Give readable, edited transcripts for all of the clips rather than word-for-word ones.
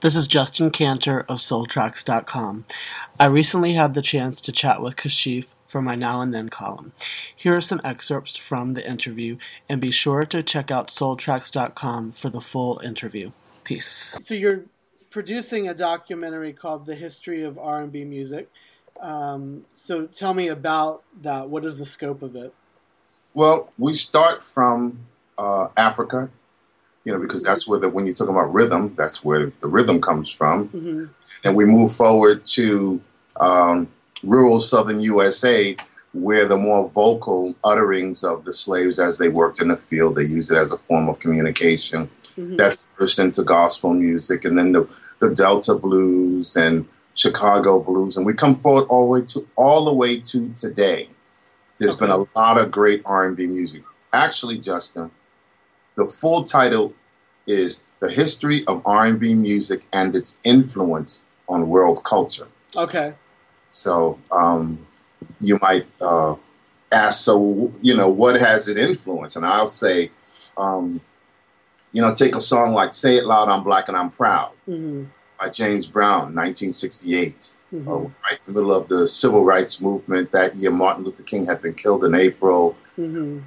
This is Justin Kantor of SoulTracks.com. I recently had the chance to chat with Kashif for my Now and Then column. Here are some excerpts from the interview, and be sure to check out SoulTracks.com for the full interview. Peace. So you're producing a documentary called The History of R&B Music. So tell me about that. What is the scope of it? Well, we start from Africa, because that's where when you're talking about rhythm, that's where the rhythm comes from. Mm-hmm. And we move forward to rural southern USA, where the more vocal utterings of the slaves as they worked in the field, they used it as a form of communication. Mm-hmm. That first into gospel music, and then the Delta blues and Chicago blues, and we come forward all the way to today. There's been a lot of great R&B music. Actually, Justin, the full title is The History of R&B Music and Its Influence on World Culture. Okay. So you might ask, what has it influenced? And I'll say, take a song like Say It Loud, I'm Black and I'm Proud, mm-hmm. by James Brown, 1968. Mm-hmm. Right in the middle of the civil rights movement. That year, Martin Luther King had been killed in April. Mm-hmm.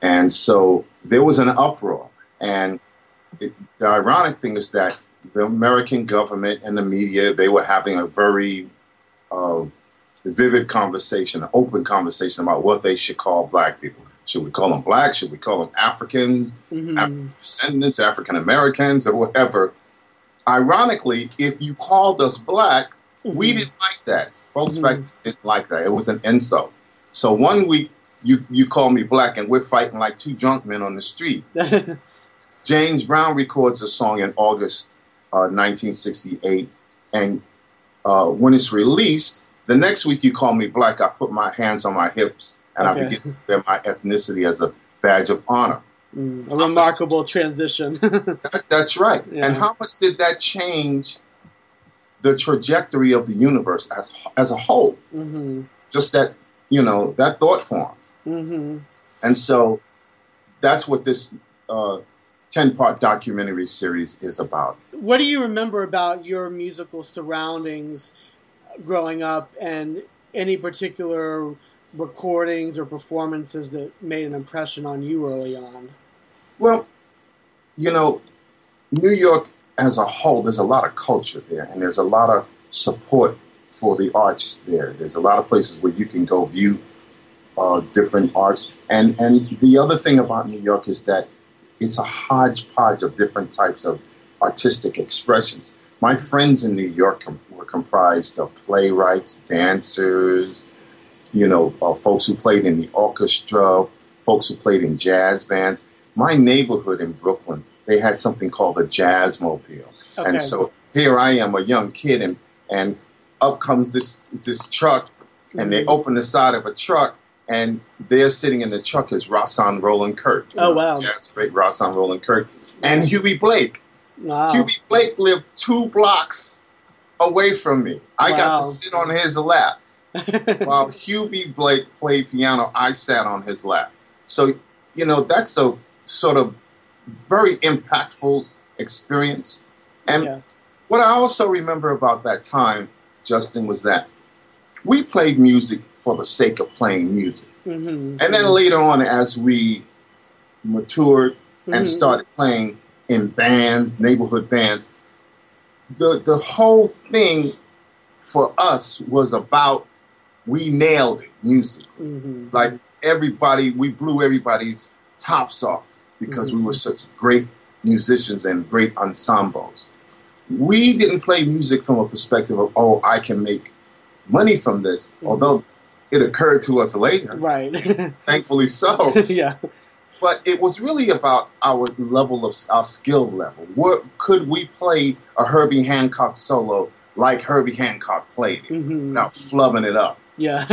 And so there was an uproar. And the ironic thing is that the American government and the media, they were having a very vivid conversation, an open conversation about what they should call black people. Should we call them black? Should we call them Africans, mm-hmm. African descendants, African Americans, or whatever? Ironically, if you called us black, mm-hmm. we didn't like that. Folks mm-hmm. back then didn't like that. It was an insult. So one week you call me black and we're fighting like two drunk men on the street. James Brown records a song in August 1968. And when it's released, the next week you call me black, I put my hands on my hips and I begin to wear my ethnicity as a badge of honor. A remarkable transition. That's right. Yeah. And how much did that change the trajectory of the universe as a whole? Mm-hmm. Just that, that thought form. Mm-hmm. And so that's what this 10-part documentary series is about. What do you remember about your musical surroundings growing up, and any particular recordings or performances that made an impression on you early on? Well, New York as a whole, there's a lot of culture there, and there's a lot of support for the arts there. There's a lot of places where you can go view different arts. And the other thing about New York is that it's a hodgepodge of different types of artistic expressions. My friends in New York were comprised of playwrights, dancers, folks who played in the orchestra, folks who played in jazz bands. My neighborhood in Brooklyn, they had something called the Jazzmobile. Okay. And so here I am, a young kid, and up comes this truck, and they open the side of a truck, and there sitting in the truck is Rahsaan Roland Kirk. Oh, wow. Jazz great Rahsaan Roland Kirk. And Hubie Blake. Wow. Hubie Blake lived 2 blocks away from me. I got to sit on his lap. While Hubie Blake played piano, I sat on his lap. So, that's a sort of very impactful experience. And what I also remember about that time, Justin, was that we played music for the sake of playing music. Mm-hmm. And then later on, as we matured and mm-hmm. started playing in bands, neighborhood bands, the whole thing for us was about, we nailed it musically. Mm-hmm. Like we blew everybody's tops off because mm-hmm. we were such great musicians and great ensembles. We didn't play music from a perspective of, I can make money from this, mm-hmm. although it occurred to us later. Right. Thankfully so. Yeah. But it was really about our level of our skill level. Could we play a Herbie Hancock solo like Herbie Hancock played it, mm-hmm. without flubbing it up? Yeah.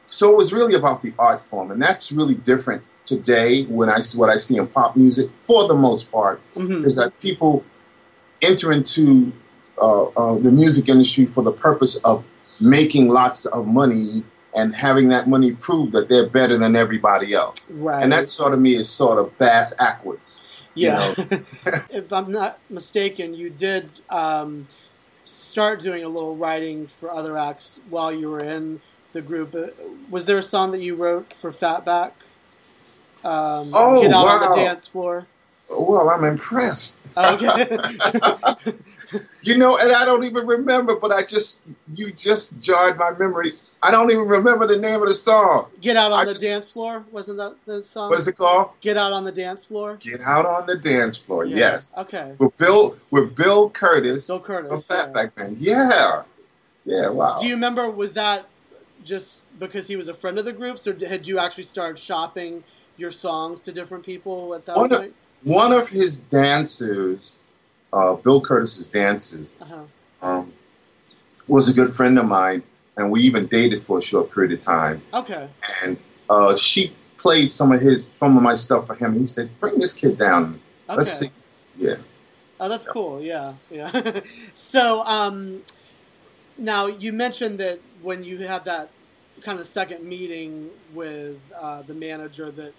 So it was really about the art form, and that's really different today. What I see in pop music, for the most part, mm-hmm. is that people enter into the music industry for the purpose of making lots of money and having that money prove that they're better than everybody else. Right. And that sort of me is sort of bass backwards. Yeah. If I'm not mistaken, you did start doing a little writing for other acts while you were in the group. Was there a song that you wrote for Fatback? Oh, Get Out on the wow. Dance Floor? Well, I'm impressed. Okay. You know, and I don't even remember, but you just jarred my memory. I don't even remember the name of the song. Get Out on the Dance Floor? Wasn't that the song? What is it called? Get Out on the Dance Floor? Get Out on the Dance Floor, Yeah. yes. Okay. With Bill Curtis. Bill Curtis. From Fatback Band. Yeah. Yeah, wow. Do you remember, was that just because he was a friend of the groups, or had you actually started shopping your songs to different people at that point? One of his dancers, Bill Curtis's dancers, was a good friend of mine, and we even dated for a short period of time. Okay. And she played some of my stuff for him. He said, "Bring this kid down. Okay. Let's see." Yeah. Oh, that's cool. Yeah. So, now you mentioned that when you had that kind of second meeting with the manager, that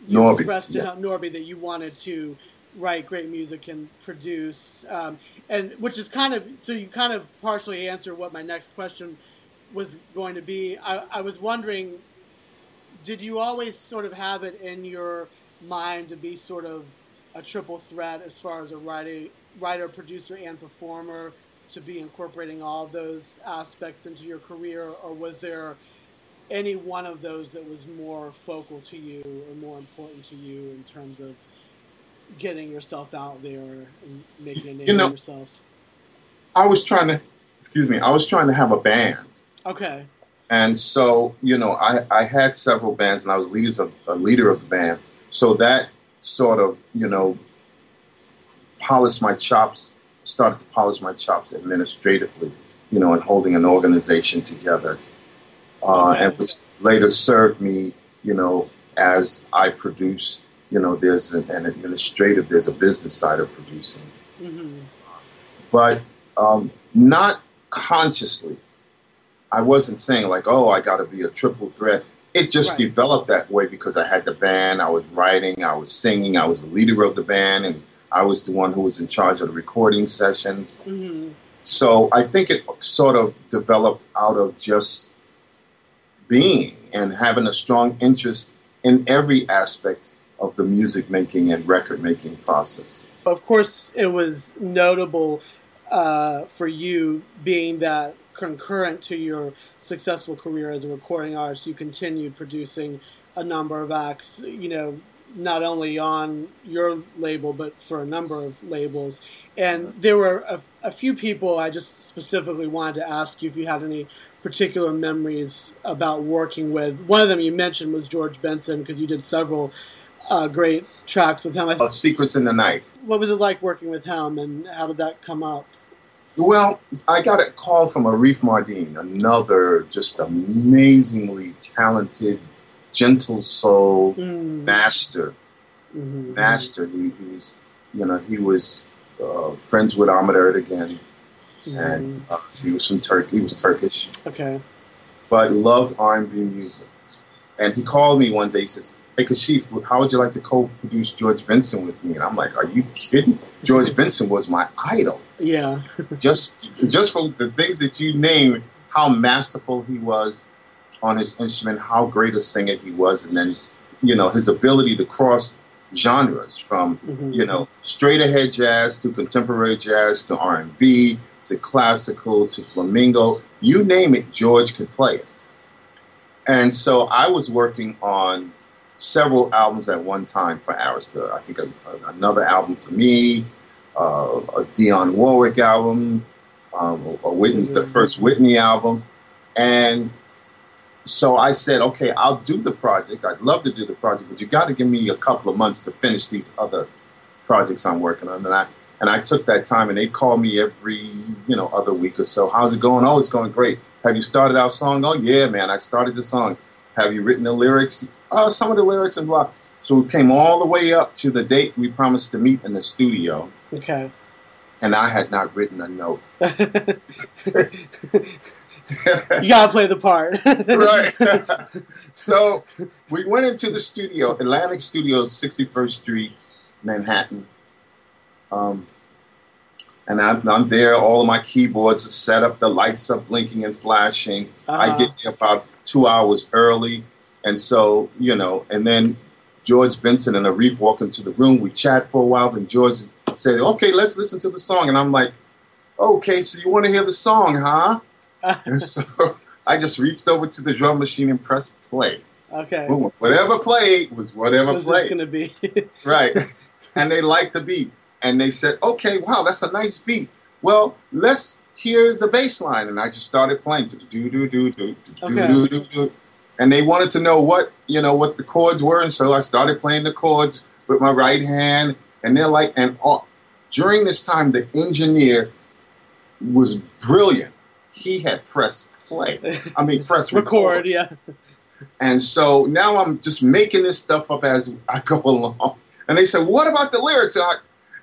you expressed to Norby that you wanted to write great music and produce, and which is so you kind of partially answered what my next question was going to be. I was wondering, did you always sort of have it in your mind to be sort of a triple threat as far as a writer, producer, and performer, to be incorporating all of those aspects into your career, or was there any one of those that was more focal to you or more important to you in terms of getting yourself out there and making a name for yourself? I was trying to have a band. Okay. And so, I had several bands, and I was a leader of the band. So that sort of, started to polish my chops administratively, and holding an organization together. And which later served me, as I produce, there's there's a business side of producing. Mm-hmm. But not consciously. I wasn't saying like, oh, I got to be a triple threat. It just developed that way because I had the band, I was writing, I was singing, I was the leader of the band, and I was the one who was in charge of the recording sessions. Mm-hmm. So I think it sort of developed out of just being and having a strong interest in every aspect of the music making and record making process. Of course, it was notable for you, being that concurrent to your successful career as a recording artist, you continued producing a number of acts, not only on your label, but for a number of labels. And there were a few people I just specifically wanted to ask you if you had any particular memories about working with. One of them you mentioned was George Benson, because you did several great tracks with him. Secrets in the Night. What was it like working with him, and how did that come up? Well, I got a call from Arif Mardin, another just amazingly talented, gentle soul master. Mm-hmm. Master. He was friends with Ahmet Ertegun, and he was from Turkey. He was Turkish. Okay. But loved R&B music. And he called me one day. He says, "Hey, Kashif, how would you like to co-produce George Benson with me?" And I'm like, "Are you kidding? George Benson was my idol." Yeah. just for the things that you named, how masterful he was on his instrument, how great a singer he was, and then, his ability to cross genres from, straight ahead jazz to contemporary jazz to R&B to classical to flamenco. You name it, George could play it. And so I was working on several albums at one time for Arista. I think another album for me, a Dionne Warwick album, the first Whitney album. And so I said, okay, I'll do the project. I'd love to do the project, but you got to give me a couple of months to finish these other projects I'm working on. And I took that time, and they called me every, other week or so. "How's it going?" "Oh, it's going great." "Have you started our song?" "Oh, yeah, man, I started the song." "Have you written the lyrics?" "Oh, some of the lyrics and blah. So we came all the way up to the date we promised to meet in the studio. Okay. And I had not written a note. You gotta play the part. Right. So we went into the studio, Atlantic Studios, 61st Street, Manhattan. And I'm there. All of my keyboards are set up. The lights are blinking and flashing. I get there about 2 hours early. And so, and then George Benson and Arif walk into the room. We chat for a while. Then George said, okay, let's listen to the song. And I'm like, okay, so you want to hear the song, huh? And so I just reached over to the drum machine and pressed play. Okay. Boom. Whatever played was whatever was played. Going to be. Right. And they liked the beat. And they said, okay, wow, that's a nice beat. Well, let's hear the bass line. And I just started playing. And they wanted to know what the chords were. And so I started playing the chords with my right hand. And they're like, during this time, the engineer was brilliant. He had pressed play. Press record. Yeah. And so now I'm just making this stuff up as I go along. And they said, what about the lyrics?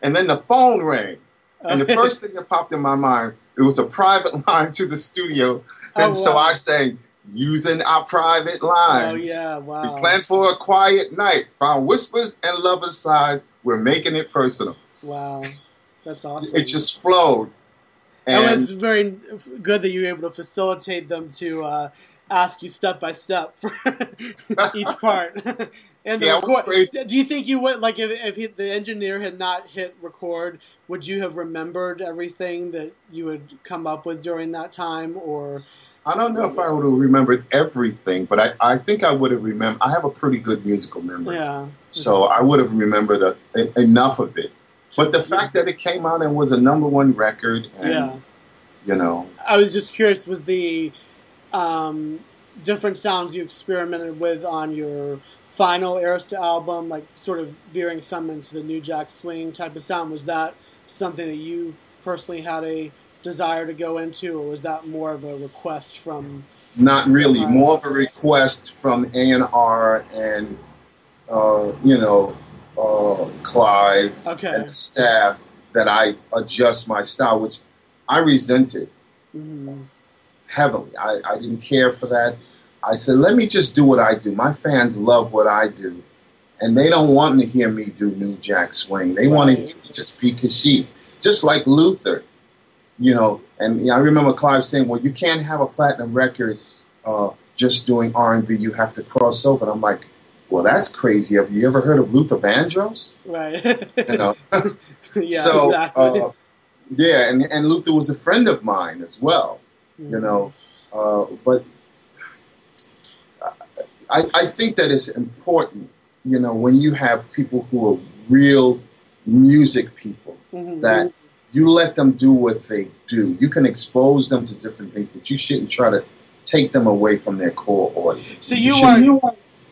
And then the phone rang. And the first thing that popped in my mind, it was a private line to the studio. And so I sang, using our private lines. Oh, yeah, wow. We planned for a quiet night, found whispers and lovers' sighs. We're making it personal. Wow, that's awesome. It just flowed. And it was very good that you were able to facilitate them to ask you step by step for each part. And the it was crazy. Do you think you would, like, if the engineer had not hit record, would you have remembered everything that you would come up with during that time? Or I don't know if I would have remembered everything, but I think I would have remembered. I have a pretty good musical memory. Yeah. So I would have remembered enough of it. But the fact that it came out and was a #1 record, and, I was just curious, was the different sounds you experimented with on your final Arista album, like sort of veering some into the New Jack Swing type of sound, was that something that you personally had a desire to go into, or was that more of a request from? Not really, more of a request from A&R and Clive and the staff that I adjust my style, which I resented heavily. I didn't care for that. I said, let me just do what I do. My fans love what I do, and they don't want to hear me do New Jack Swing. They want to hear me just be Kashif, just like Luther, And I remember Clive saying, well, you can't have a platinum record just doing R&B. You have to cross over. And I'm like, well, that's crazy. Have you ever heard of Luther Vandross? Right. Yeah, so, exactly. And Luther was a friend of mine as well, but I think that it's important, when you have people who are real music people, that you let them do what they do. You can expose them to different things, but you shouldn't try to take them away from their core audience. So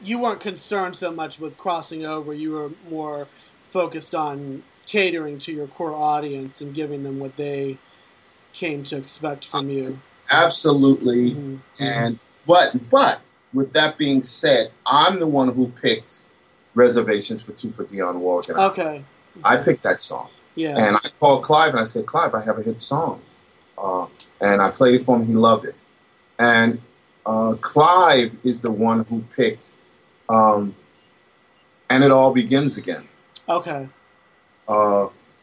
you weren't concerned so much with crossing over. You were more focused on catering to your core audience and giving them what they came to expect from you. Absolutely. And but with that being said, I'm the one who picked Reservations for Two for Dionne Warwick. Okay. I picked that song. Yeah. And I called Clive and I said, Clive, I have a hit song. And I played it for him. He loved it. And Clive is the one who picked And It All Begins Again. Okay.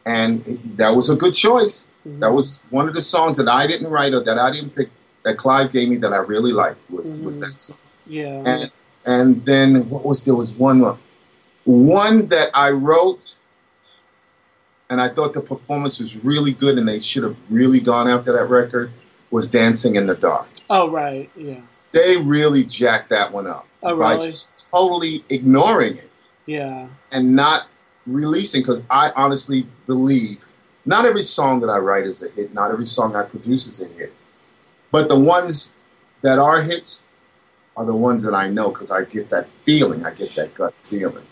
And that was a good choice. That was one of the songs that I didn't write or that I didn't pick, that Clive gave me that I really liked was that song. Yeah. And then there was one that I wrote, and I thought the performance was really good and they should have really gone after that record, was Dancing in the Dark. Oh, right, yeah. They really jacked that one up. Oh, really? By just totally ignoring it. Yeah. And not releasing, because I honestly believe not every song that I write is a hit, not every song I produce is a hit. But the ones that are hits are the ones that I know, because I get that feeling, I get that gut feeling.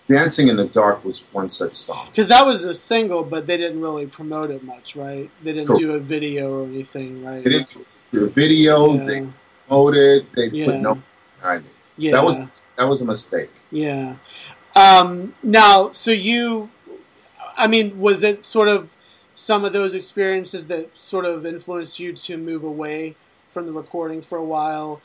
Dancing in the Dark was one such song. Because that was a single, but they didn't really promote it much, right? They didn't do a video or anything, right? They didn't do a video, they promoted, they put no behind it. Yeah. That was a mistake. Yeah. Now, so was it sort of some of those experiences that sort of influenced you to move away from the recording for a while